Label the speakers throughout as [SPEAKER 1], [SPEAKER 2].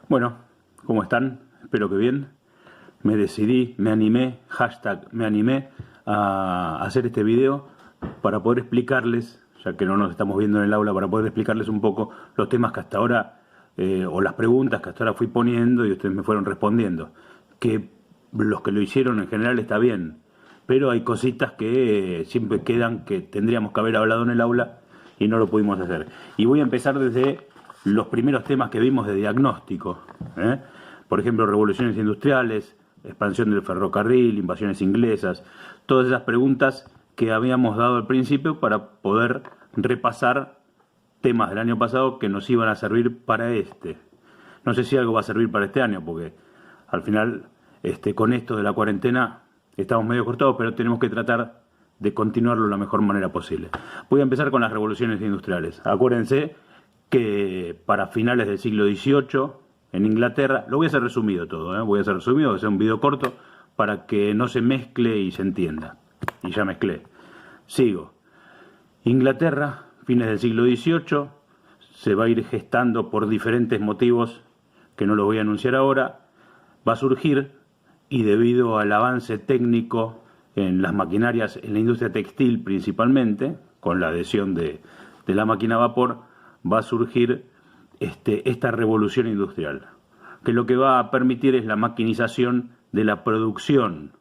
[SPEAKER 1] Bueno, ¿cómo están? Espero que bien. Me decidí, me animé, hashtag me animé a hacer este video para poder explicarles, ya que no nos estamos viendo en el aula, para poder explicarles un poco los temas que hasta ahora, o las preguntas que hasta ahora fui poniendo y ustedes me fueron respondiendo. Que los que lo hicieron en general está bien, pero hay cositas que siempre quedan que tendríamos que haber hablado en el aula y no lo pudimos hacer. Y voy a empezar desde los primeros temas que vimos de diagnóstico, ¿eh? Por ejemplo, revoluciones industriales, expansión del ferrocarril, invasiones inglesas, todas esas preguntas que habíamos dado al principio para poder repasar temas del año pasado que nos iban a servir para este. No sé si algo va a servir para este año, porque al final, con esto de la cuarentena, estamos medio cortados, pero tenemos que tratar de continuarlo de la mejor manera posible. Voy a empezar con las revoluciones industriales. Acuérdense que para finales del siglo XVIII, en Inglaterra, lo voy a hacer resumido todo, voy a hacer resumido, voy a hacer un video corto para que no se mezcle y se entienda. Y ya mezclé. Sigo. Inglaterra, fines del siglo XVIII, se va a ir gestando por diferentes motivos que no los voy a anunciar ahora, va a surgir, y debido al avance técnico en las maquinarias, en la industria textil principalmente, con la adhesión de la máquina a vapor, va a surgir esta revolución industrial, que lo que va a permitir es la maquinización de la producción.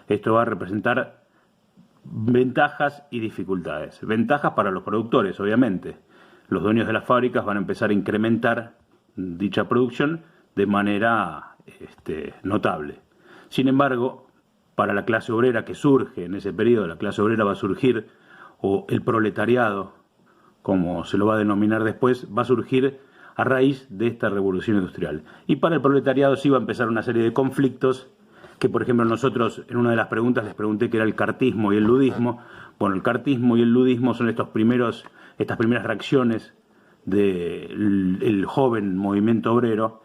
[SPEAKER 1] Esto va a representar ventajas y dificultades. Ventajas para los productores, obviamente. Los dueños de las fábricas van a empezar a incrementar dicha producción de manera notable. Sin embargo, para la clase obrera que surge en ese periodo, la clase obrera va a surgir, o el proletariado, como se lo va a denominar después, va a surgir a raíz de esta revolución industrial. Y para el proletariado sí va a empezar una serie de conflictos que, por ejemplo, nosotros en una de las preguntas les pregunté qué era el cartismo y el ludismo. Bueno, el cartismo y el ludismo son estas primeras reacciones del joven movimiento obrero,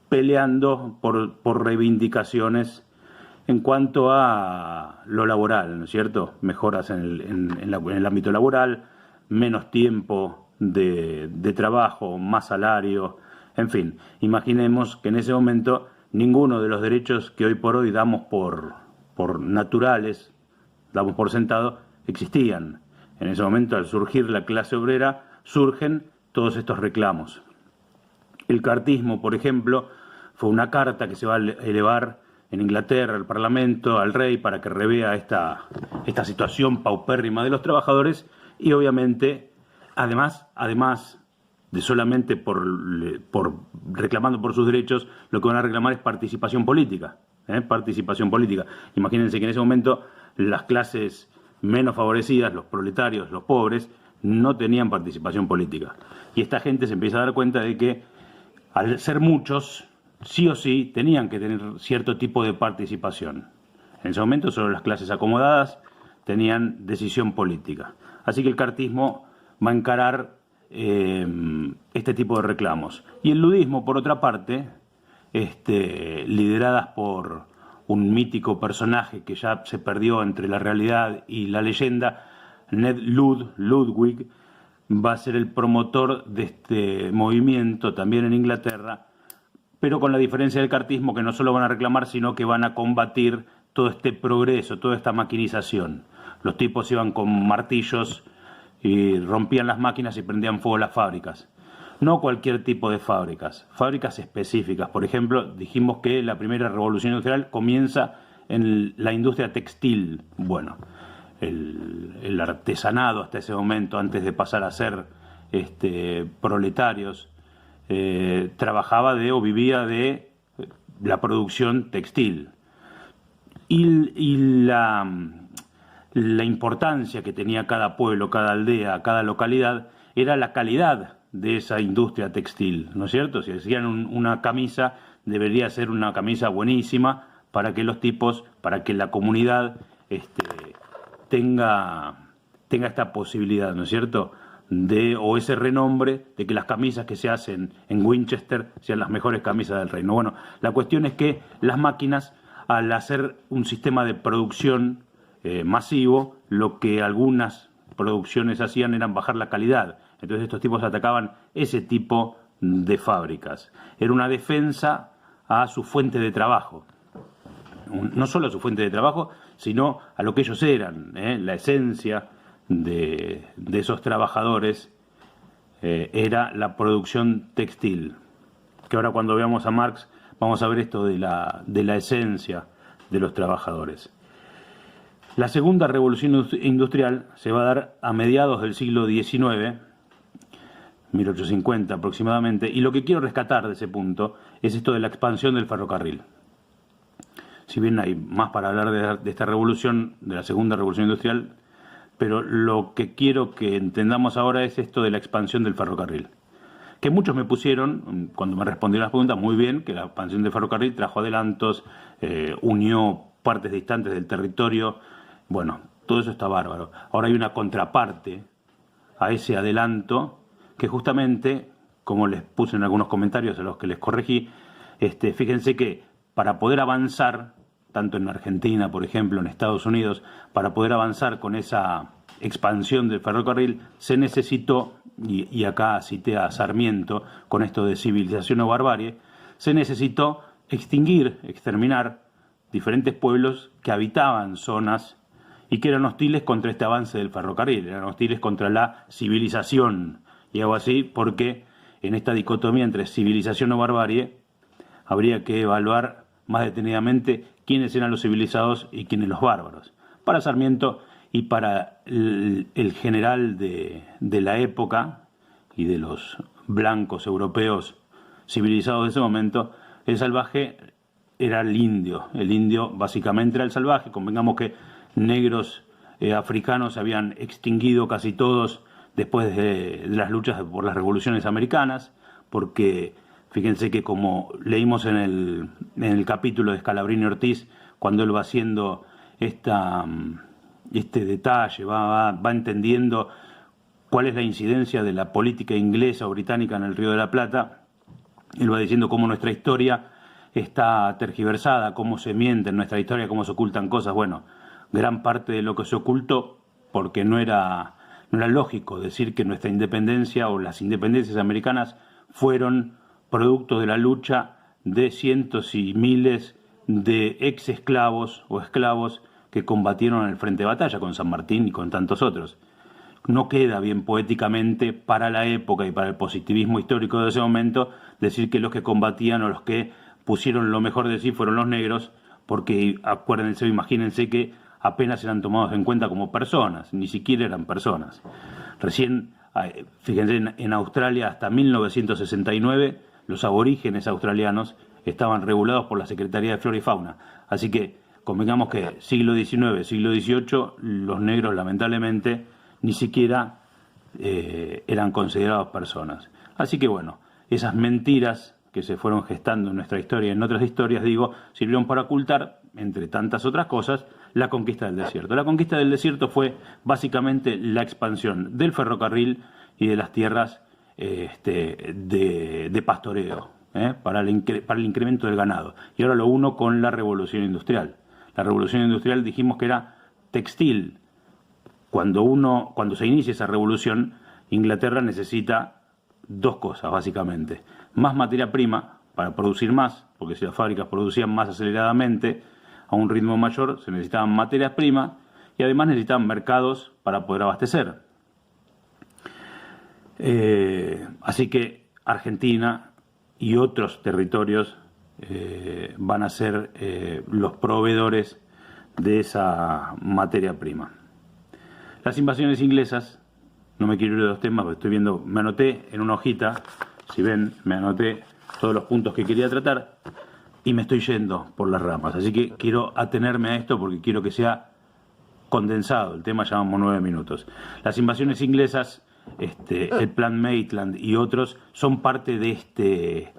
[SPEAKER 1] peleando por reivindicaciones en cuanto a lo laboral, ¿no es cierto? Mejoras en el ámbito laboral, menos tiempo de trabajo, más salario, en fin. Imaginemos que en ese momento ninguno de los derechos que hoy por hoy damos por naturales, damos por sentado, existían. En ese momento, al surgir la clase obrera, surgen todos estos reclamos. El cartismo, por ejemplo, fue una carta que se va a elevar en Inglaterra, al Parlamento, al rey, para que revea esta situación paupérrima de los trabajadores y obviamente, además de solamente por reclamando por sus derechos, lo que van a reclamar es participación política. Participación política. Imagínense que en ese momento las clases menos favorecidas, los proletarios, los pobres, no tenían participación política. Y esta gente se empieza a dar cuenta de que, al ser muchos, sí o sí tenían que tener cierto tipo de participación. En ese momento solo las clases acomodadas tenían decisión política. Así que el cartismo va a encarar este tipo de reclamos. Y el ludismo, por otra parte, lideradas por un mítico personaje que ya se perdió entre la realidad y la leyenda, Ludwig, va a ser el promotor de este movimiento también en Inglaterra, pero con la diferencia del cartismo que no solo van a reclamar, sino que van a combatir todo este progreso, toda esta maquinización. Los tipos iban con martillos y rompían las máquinas y prendían fuego las fábricas. No cualquier tipo de fábricas, fábricas específicas. Por ejemplo, dijimos que la primera revolución industrial comienza en la industria textil. Bueno, el artesanado hasta ese momento, antes de pasar a ser proletarios, trabajaba o vivía de la producción textil. Y la importancia que tenía cada pueblo, cada aldea, cada localidad, era la calidad de esa industria textil, ¿no es cierto? Si hacían una camisa, debería ser una camisa buenísima para que los tipos, para que la comunidad tenga esta posibilidad, ¿no es cierto?, o ese renombre de que las camisas que se hacen en Winchester sean las mejores camisas del reino. Bueno, la cuestión es que las máquinas, al hacer un sistema de producción masivo, lo que algunas producciones hacían era bajar la calidad. Entonces estos tipos atacaban ese tipo de fábricas, era una defensa a su fuente de trabajo. No solo a su fuente de trabajo, sino a lo que ellos eran, la esencia de esos trabajadores era la producción textil. Que ahora cuando veamos a Marx vamos a ver esto de la esencia de los trabajadores. La segunda revolución industrial se va a dar a mediados del siglo XIX, 1850 aproximadamente, y lo que quiero rescatar de ese punto es esto de la expansión del ferrocarril. Si bien hay más para hablar de esta revolución, de la segunda revolución industrial, pero lo que quiero que entendamos ahora es esto de la expansión del ferrocarril. Que muchos me pusieron, cuando me respondieron las preguntas, muy bien, que la expansión del ferrocarril trajo adelantos, unió partes distantes del territorio. Bueno, todo eso está bárbaro. Ahora hay una contraparte a ese adelanto que justamente, como les puse en algunos comentarios a los que les corregí, fíjense que para poder avanzar, tanto en Argentina, por ejemplo, en Estados Unidos, para poder avanzar con esa expansión del ferrocarril, se necesitó, y acá cité a Sarmiento con esto de civilización o barbarie, se necesitó exterminar diferentes pueblos que habitaban zonas y que eran hostiles contra este avance del ferrocarril, eran hostiles contra la civilización. Y hago así porque en esta dicotomía entre civilización o barbarie habría que evaluar más detenidamente quiénes eran los civilizados y quiénes los bárbaros. Para Sarmiento y para el general de la época y de los blancos europeos civilizados de ese momento, el salvaje era el indio. El indio básicamente era el salvaje. Convengamos que negros africanos se habían extinguido casi todos después de las luchas por las revoluciones americanas, porque fíjense que como leímos en el capítulo de Scalabrini Ortiz, cuando él va haciendo este detalle, va entendiendo cuál es la incidencia de la política inglesa o británica en el Río de la Plata, él va diciendo cómo nuestra historia está tergiversada, cómo se miente en nuestra historia, cómo se ocultan cosas. Bueno, gran parte de lo que se ocultó, porque no era lógico decir que nuestra independencia o las independencias americanas fueron producto de la lucha de cientos y miles de ex esclavos o esclavos que combatieron en el frente de batalla con San Martín y con tantos otros. No queda bien poéticamente para la época y para el positivismo histórico de ese momento decir que los que combatían o los que pusieron lo mejor de sí fueron los negros, porque acuérdense, imagínense que apenas eran tomados en cuenta como personas, ni siquiera eran personas. Recién, fíjense, en Australia hasta 1969 los aborígenes australianos estaban regulados por la Secretaría de Flora y Fauna. Así que convengamos que siglo XIX, siglo XVIII, los negros lamentablemente ni siquiera eran considerados personas. Así que bueno, esas mentiras que se fueron gestando en nuestra historia y en otras historias, sirvieron para ocultar, entre tantas otras cosas, la conquista del desierto. La conquista del desierto fue básicamente la expansión del ferrocarril y de las tierras de pastoreo, para el incremento del ganado. Y ahora lo uno con la revolución industrial. La revolución industrial dijimos que era textil. Cuando se inicia esa revolución, Inglaterra necesita dos cosas básicamente: más materia prima para producir más, porque si las fábricas producían más aceleradamente a un ritmo mayor, se necesitaban materias primas, y además necesitaban mercados para poder abastecer. Así que Argentina y otros territorios van a ser los proveedores de esa materia prima. Las invasiones inglesas, no me quiero ir de los temas, porque estoy viendo, me anoté en una hojita, si ven, me anoté todos los puntos que quería tratar y me estoy yendo por las ramas. Así que quiero atenerme a esto porque quiero que sea condensado. El tema llevamos 9 minutos. Las invasiones inglesas, el Plan Maitland y otros son parte de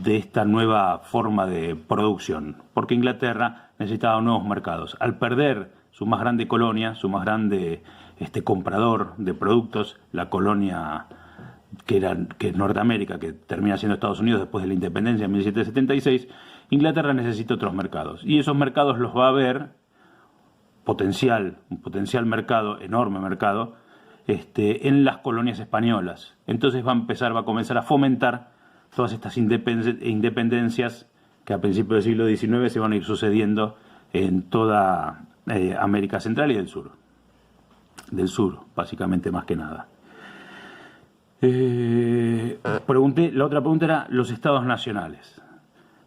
[SPEAKER 1] esta nueva forma de producción, porque Inglaterra necesitaba nuevos mercados. Al perder su más grande colonia, su más grande comprador de productos, la colonia que es Norteamérica, que termina siendo Estados Unidos después de la independencia en 1776, Inglaterra necesita otros mercados. Y esos mercados los va a ver un potencial mercado, enorme mercado, en las colonias españolas. Entonces va a comenzar a fomentar todas estas independencias que a principios del siglo XIX se van a ir sucediendo en toda América Central y del sur. Del sur, básicamente, más que nada. La otra pregunta era los estados nacionales.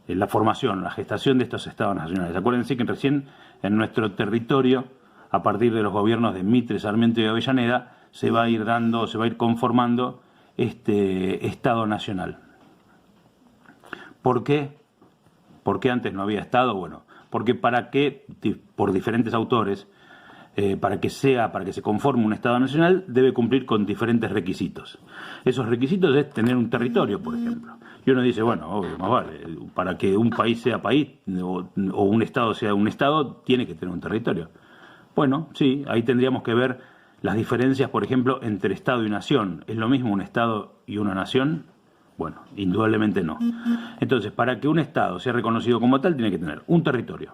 [SPEAKER 1] La formación, la gestación de estos estados nacionales. Acuérdense que recién en nuestro territorio, a partir de los gobiernos de Mitre, Sarmiento y Avellaneda, se va a ir conformando este Estado Nacional. ¿Por qué? ¿Por qué antes no había Estado? Bueno, porque por diferentes autores, para que se conforme un Estado Nacional, debe cumplir con diferentes requisitos. Esos requisitos es tener un territorio, por ejemplo. Y uno dice, bueno, obvio, más vale, para que un país sea país o un Estado sea un Estado, tiene que tener un territorio. Bueno, sí, ahí tendríamos que ver las diferencias, por ejemplo, entre Estado y nación. ¿Es lo mismo un Estado y una nación? Bueno, indudablemente no. Entonces, para que un Estado sea reconocido como tal, tiene que tener un territorio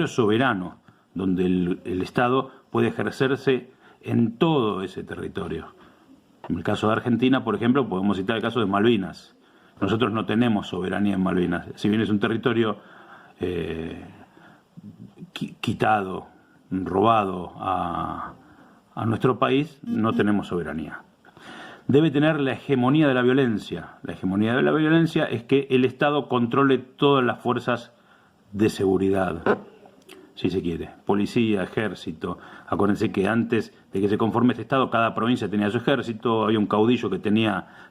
[SPEAKER 1] soberano, donde el Estado puede ejercerse en todo ese territorio. En el caso de Argentina, por ejemplo, podemos citar el caso de Malvinas. Nosotros no tenemos soberanía en Malvinas. Si bien es un territorio quitado, robado a nuestro país, no tenemos soberanía. Debe tener la hegemonía de la violencia. La hegemonía de la violencia es que el Estado controle todas las fuerzas de seguridad, si se quiere. Policía, ejército. Acuérdense que antes de que se conforme este Estado, cada provincia tenía su ejército, había un caudillo que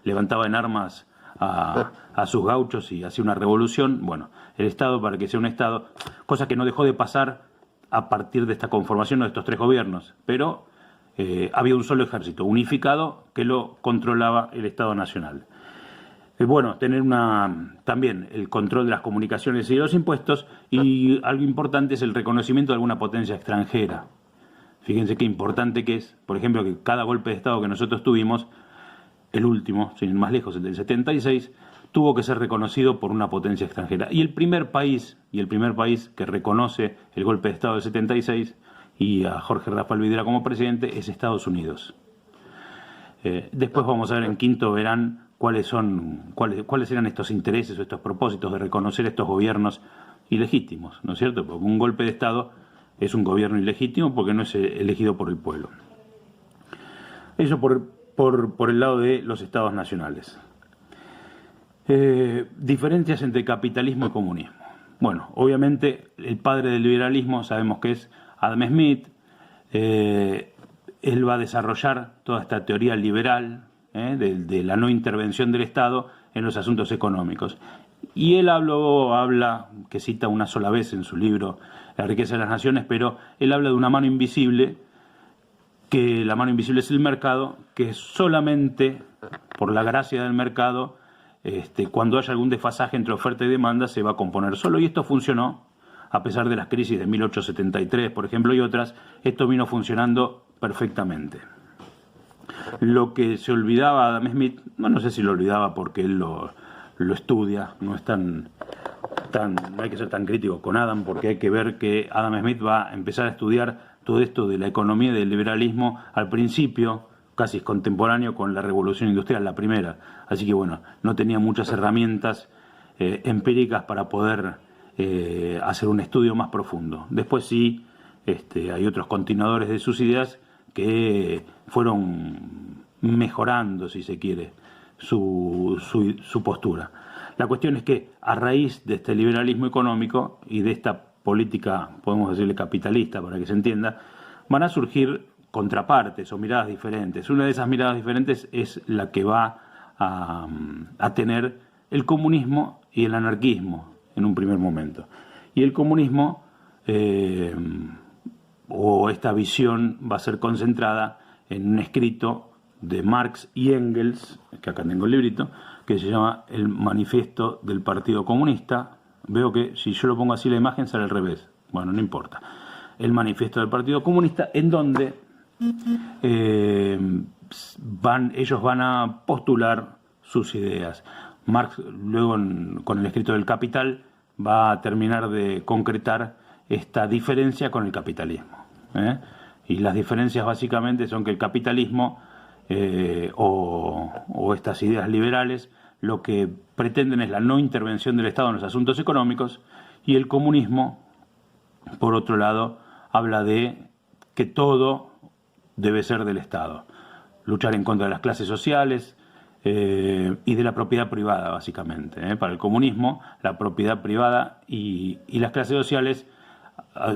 [SPEAKER 1] levantaba en armas a sus gauchos y hacía una revolución. Bueno, el Estado, para que sea un Estado, cosa que no dejó de pasar a partir de esta conformación de estos tres gobiernos, pero había un solo ejército unificado que lo controlaba el Estado Nacional. Bueno, tener también el control de las comunicaciones y de los impuestos, y algo importante es el reconocimiento de alguna potencia extranjera. Fíjense qué importante que es, por ejemplo, que cada golpe de Estado que nosotros tuvimos, el último, sin ir más lejos, el del 76, tuvo que ser reconocido por una potencia extranjera. Y el primer país que reconoce el golpe de Estado del 76 y a Jorge Rafael Videla como presidente es Estados Unidos. Después vamos a ver en quinto, verán cuáles eran estos intereses o estos propósitos de reconocer estos gobiernos ilegítimos, ¿no es cierto? Porque un golpe de Estado es un gobierno ilegítimo porque no es elegido por el pueblo. Eso por el lado de los estados nacionales. Diferencias entre capitalismo y comunismo. Bueno, obviamente el padre del liberalismo sabemos que es Adam Smith. Él va a desarrollar toda esta teoría liberal de la no intervención del Estado en los asuntos económicos. Y él habla, que cita una sola vez en su libro La riqueza de las naciones, pero él habla de una mano invisible, que la mano invisible es el mercado, que solamente por la gracia del mercado, cuando haya algún desfasaje entre oferta y demanda, se va a componer solo. Y esto funcionó, a pesar de las crisis de 1873, por ejemplo, y otras, esto vino funcionando perfectamente. Lo que se olvidaba Adam Smith, no sé si lo olvidaba porque él lo estudia, no hay que ser tan crítico con Adam, porque hay que ver que Adam Smith va a empezar a estudiar todo esto de la economía y del liberalismo al principio, casi contemporáneo con la Revolución Industrial, la primera. Así que bueno, no tenía muchas herramientas empíricas para poder hacer un estudio más profundo. Después sí, hay otros continuadores de sus ideas que fueron mejorando, si se quiere, su postura. La cuestión es que a raíz de este liberalismo económico y de esta política, podemos decirle capitalista para que se entienda, van a surgir contrapartes o miradas diferentes. Una de esas miradas diferentes es la que va a tener el comunismo y el anarquismo en un primer momento. Y el comunismo o esta visión va a ser concentrada en un escrito de Marx y Engels, que acá tengo el librito, que se llama El Manifiesto del Partido Comunista. Veo que si yo lo pongo así la imagen sale al revés. Bueno, no importa. El Manifiesto del Partido Comunista, en donde ellos van a postular sus ideas. Marx luego con el escrito del Capital va a terminar de concretar esta diferencia con el capitalismo. Y las diferencias básicamente son que el capitalismo o estas ideas liberales lo que pretenden es la no intervención del Estado en los asuntos económicos, y el comunismo, por otro lado, habla de que todo debe ser del Estado. Luchar en contra de las clases sociales y de la propiedad privada, básicamente. Para el comunismo, la propiedad privada y las clases sociales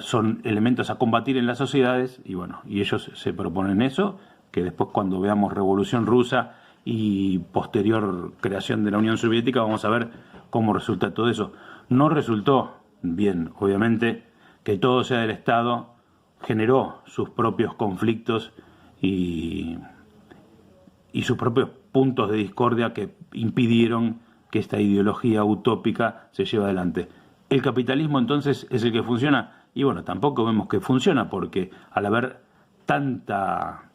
[SPEAKER 1] son elementos a combatir en las sociedades, y bueno, y ellos se proponen eso, que después cuando veamos Revolución Rusa y posterior creación de la Unión Soviética vamos a ver cómo resulta todo eso. No resultó bien, obviamente, que todo sea del Estado, generó sus propios conflictos y sus propios puntos de discordia que impidieron que esta ideología utópica se lleve adelante. El capitalismo entonces es el que funciona, y bueno, tampoco vemos que funciona, porque al haber tanta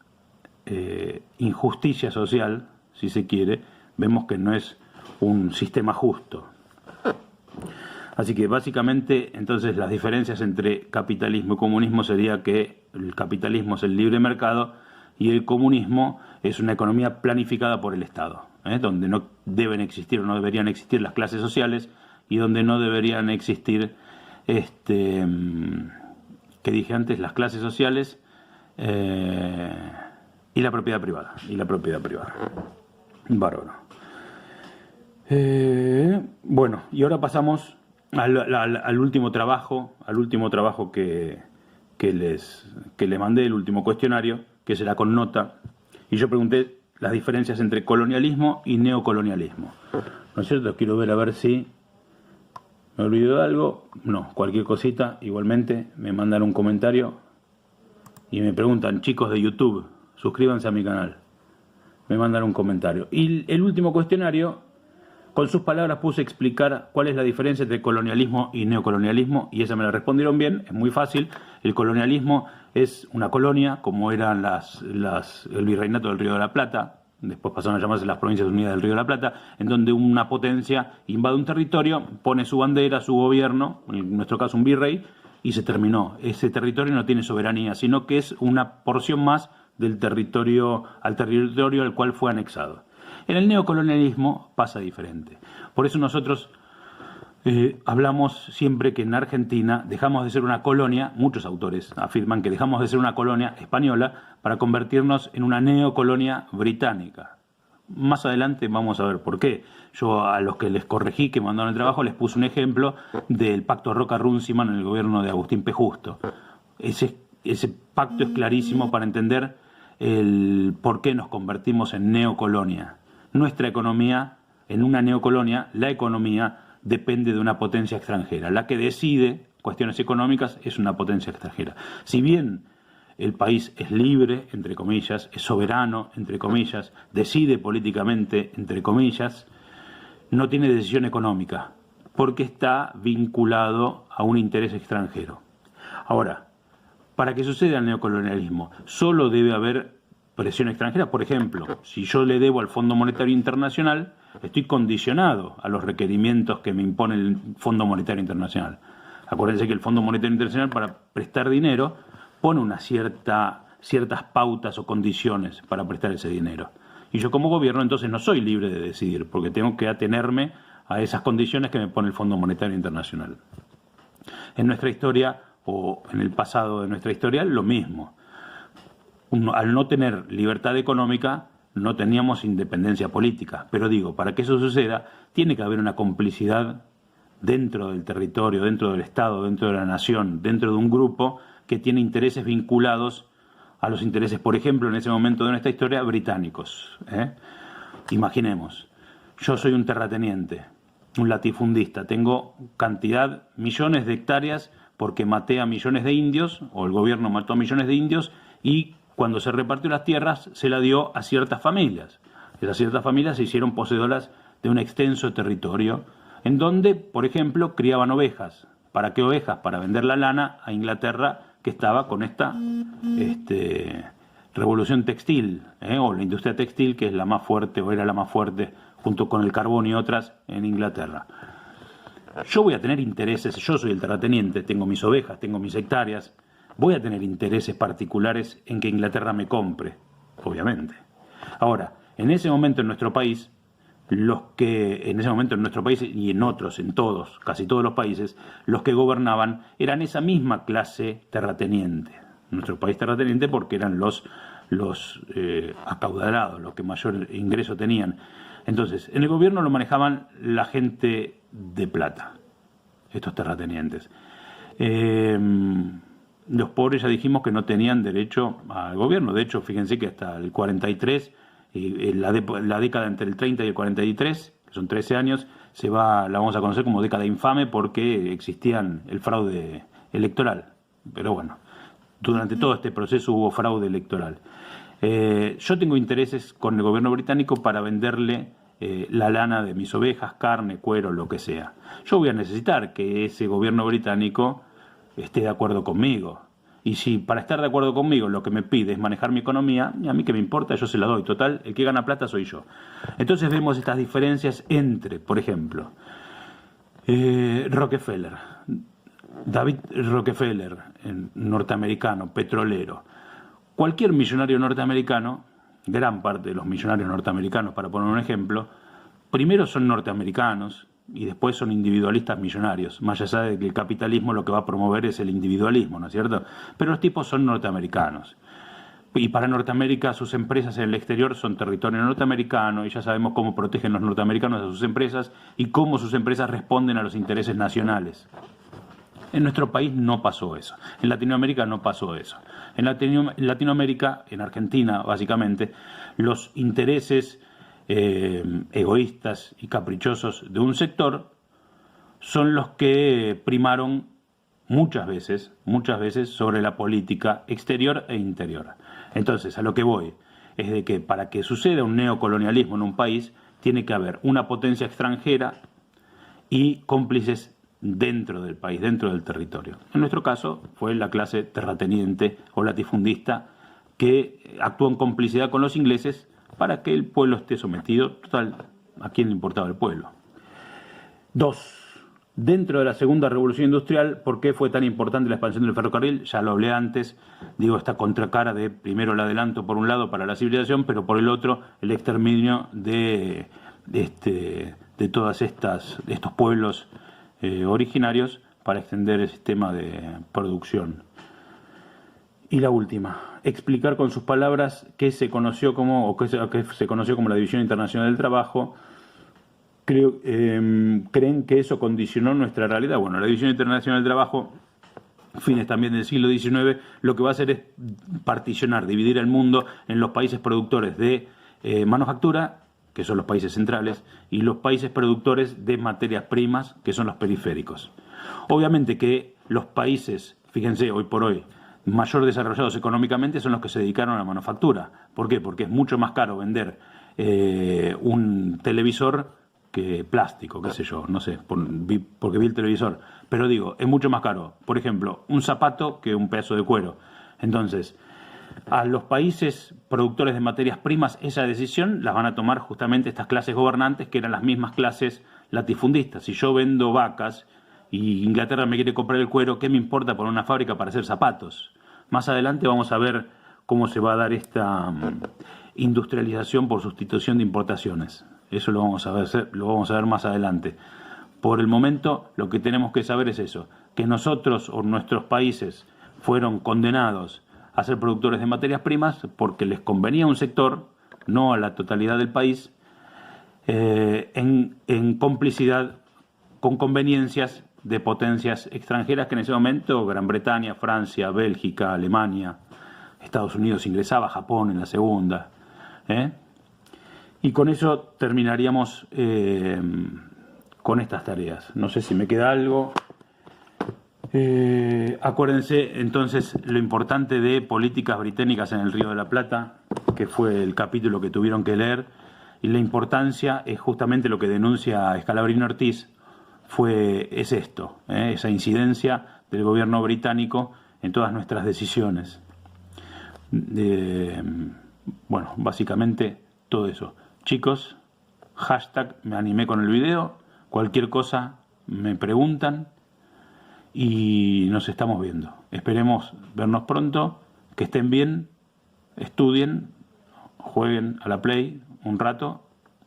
[SPEAKER 1] injusticia social, si se quiere, vemos que no es un sistema justo. Así que básicamente entonces las diferencias entre capitalismo y comunismo sería que el capitalismo es el libre mercado y el comunismo es una economía planificada por el Estado, donde no deben existir o no deberían existir las clases sociales, y donde no deberían existir, que dije antes, las clases sociales y la propiedad privada. Bárbaro. Bueno, y ahora pasamos al último trabajo, que le mandé, el último cuestionario, que será con nota, y yo pregunté las diferencias entre colonialismo y neocolonialismo. ¿No es cierto? Quiero ver a ver si me olvido de algo. No, cualquier cosita, igualmente me mandan un comentario y me preguntan, chicos de YouTube, suscríbanse a mi canal. Me mandan un comentario. Y el último cuestionario, con sus palabras puse a explicar cuál es la diferencia entre colonialismo y neocolonialismo, y esa me la respondieron bien. Es muy fácil. El colonialismo es una colonia, como eran el virreinato del Río de la Plata, después pasaron a llamarse las Provincias Unidas del Río de la Plata, en donde una potencia invade un territorio, pone su bandera, su gobierno, en nuestro caso un virrey, y se terminó. Ese territorio no tiene soberanía, sino que es una porción más del territorio al cual fue anexado. En el neocolonialismo pasa diferente. Por eso nosotros hablamos siempre que en Argentina dejamos de ser una colonia, muchos autores afirman que dejamos de ser una colonia española para convertirnos en una neocolonia británica. Más adelante vamos a ver por qué. Yo a los que les corregí, que mandaron el trabajo, les puse un ejemplo del pacto Roca-Runciman en el gobierno de Agustín P. Justo. Ese pacto es clarísimo para entender el por qué nos convertimos en neocolonia. Nuestra economía, en una neocolonia, la economía depende de una potencia extranjera. La que decide cuestiones económicas es una potencia extranjera. Si bien el país es libre, entre comillas, es soberano, entre comillas, decide políticamente, entre comillas, no tiene decisión económica, porque está vinculado a un interés extranjero. Ahora, para que suceda el neocolonialismo, solo debe haber presión extranjera. Por ejemplo, si yo le debo al Fondo Monetario Internacional, estoy condicionado a los requerimientos que me impone el Fondo Monetario Internacional. Acuérdense que el Fondo Monetario Internacional, para prestar dinero, pone ciertas pautas o condiciones para prestar ese dinero. Y yo como gobierno entonces no soy libre de decidir, porque tengo que atenerme a esas condiciones que me pone el Fondo Monetario Internacional. En nuestra historia, o en el pasado de nuestra historia, lo mismo. Al no tener libertad económica, no teníamos independencia política. Pero digo, para que eso suceda, tiene que haber una complicidad dentro del territorio, dentro del Estado, dentro de la nación, dentro de un grupo que tiene intereses vinculados a los intereses, por ejemplo, en ese momento de nuestra historia, británicos. Imaginemos, yo soy un terrateniente, un latifundista, tengo millones de hectáreas porque maté a millones de indios, o el gobierno mató a millones de indios, y cuando se repartió las tierras se la dio a ciertas familias. Esas ciertas familias se hicieron poseedoras de un extenso territorio, en donde, por ejemplo, criaban ovejas. ¿Para qué ovejas? Para vender la lana a Inglaterra, que estaba con esta revolución textil, o la industria textil, que es la más fuerte, o era la más fuerte, junto con el carbón y otras, en Inglaterra. Yo voy a tener intereses, yo soy el terrateniente, tengo mis ovejas, tengo mis hectáreas, voy a tener intereses particulares en que Inglaterra me compre, obviamente. Ahora, en ese momento en nuestro país, y en otros, en todos, casi todos los países, los que gobernaban eran esa misma clase terrateniente. Nuestro país terrateniente porque eran los acaudalados, los que mayor ingreso tenían. Entonces, en el gobierno lo manejaban la gente de plata, estos terratenientes. Los pobres ya dijimos que no tenían derecho al gobierno. De hecho, fíjense que hasta el 43, la década entre el 30 y el 43, que son 13 años, la vamos a conocer como década infame porque existían el fraude electoral. Pero bueno, durante todo este proceso hubo fraude electoral. Yo tengo intereses con el gobierno británico para venderle la lana de mis ovejas, carne, cuero, lo que sea. Yo voy a necesitar que ese gobierno británico esté de acuerdo conmigo. Y si para estar de acuerdo conmigo lo que me pide es manejar mi economía, a mí que me importa, yo se la doy. Total, el que gana plata soy yo. Entonces vemos estas diferencias entre, por ejemplo, Rockefeller, David Rockefeller, norteamericano, petrolero. Cualquier millonario norteamericano, gran parte de los millonarios norteamericanos, para poner un ejemplo, primero son norteamericanos y después son individualistas millonarios, más allá de que el capitalismo lo que va a promover es el individualismo, ¿no es cierto? Pero los tipos son norteamericanos. Y para Norteamérica sus empresas en el exterior son territorio norteamericano y ya sabemos cómo protegen los norteamericanos a sus empresas y cómo sus empresas responden a los intereses nacionales. En nuestro país no pasó eso. En Latinoamérica no pasó eso. En Latinoamérica, en Argentina básicamente, los intereses egoístas y caprichosos de un sector son los que primaron muchas veces sobre la política exterior e interior. Entonces, a lo que voy es de que para que suceda un neocolonialismo en un país tiene que haber una potencia extranjera y cómplices dentro del país, dentro del territorio. En nuestro caso fue la clase terrateniente o latifundista que actuó en complicidad con los ingleses para que el pueblo esté sometido. Total, ¿a quién le importaba el pueblo? 2. Dentro de la segunda revolución industrial, ¿por qué fue tan importante la expansión del ferrocarril? Ya lo hablé antes, digo, esta contracara de primero el adelanto por un lado para la civilización, pero por el otro el exterminio de todas de estos pueblos originarios para extender el sistema de producción. Y la última, explicar con sus palabras qué se conoció como la División Internacional del Trabajo. ¿Creen que eso condicionó nuestra realidad? Bueno, la División Internacional del Trabajo, fines también del siglo XIX, lo que va a hacer es particionar, dividir el mundo en los países productores de manufactura, que son los países centrales, y los países productores de materias primas, que son los periféricos. Obviamente que los países, fíjense, hoy por hoy, mayor desarrollados económicamente son los que se dedicaron a la manufactura. ¿Por qué? Porque es mucho más caro vender un televisor que plástico, qué sé yo, no sé, porque vi el televisor. Pero digo, es mucho más caro, por ejemplo, un zapato que un pedazo de cuero. Entonces, a los países productores de materias primas esa decisión las van a tomar justamente estas clases gobernantes que eran las mismas clases latifundistas. Si yo vendo vacas y Inglaterra me quiere comprar el cuero, ¿qué me importa poner una fábrica para hacer zapatos? Más adelante vamos a ver cómo se va a dar esta industrialización por sustitución de importaciones. Eso lo vamos a ver más adelante. Por el momento lo que tenemos que saber es eso, que nosotros o nuestros países fueron condenados a ser productores de materias primas porque les convenía a un sector, no a la totalidad del país, en complicidad con conveniencias de potencias extranjeras que en ese momento Gran Bretaña, Francia, Bélgica, Alemania, Estados Unidos ingresaba, Japón en la segunda. Y con eso terminaríamos con estas tareas. No sé si me queda algo. Acuérdense entonces lo importante de políticas británicas en el Río de la Plata, que fue el capítulo que tuvieron que leer, y la importancia es justamente lo que denuncia Scalabrini Ortiz, es esto, esa incidencia del gobierno británico en todas nuestras decisiones. Bueno, básicamente todo eso. Chicos, hashtag me animé con el video, cualquier cosa me preguntan y nos estamos viendo. Esperemos vernos pronto, que estén bien, estudien, jueguen a la Play un rato,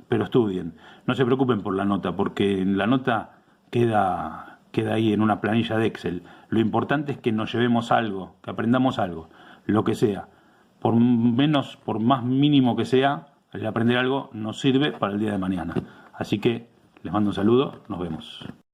[SPEAKER 1] pero estudien. No se preocupen por la nota, porque la nota queda ahí en una planilla de Excel. Lo importante es que nos llevemos algo, que aprendamos algo, lo que sea. Por más mínimo que sea, el aprender algo nos sirve para el día de mañana. Así que les mando un saludo, nos vemos.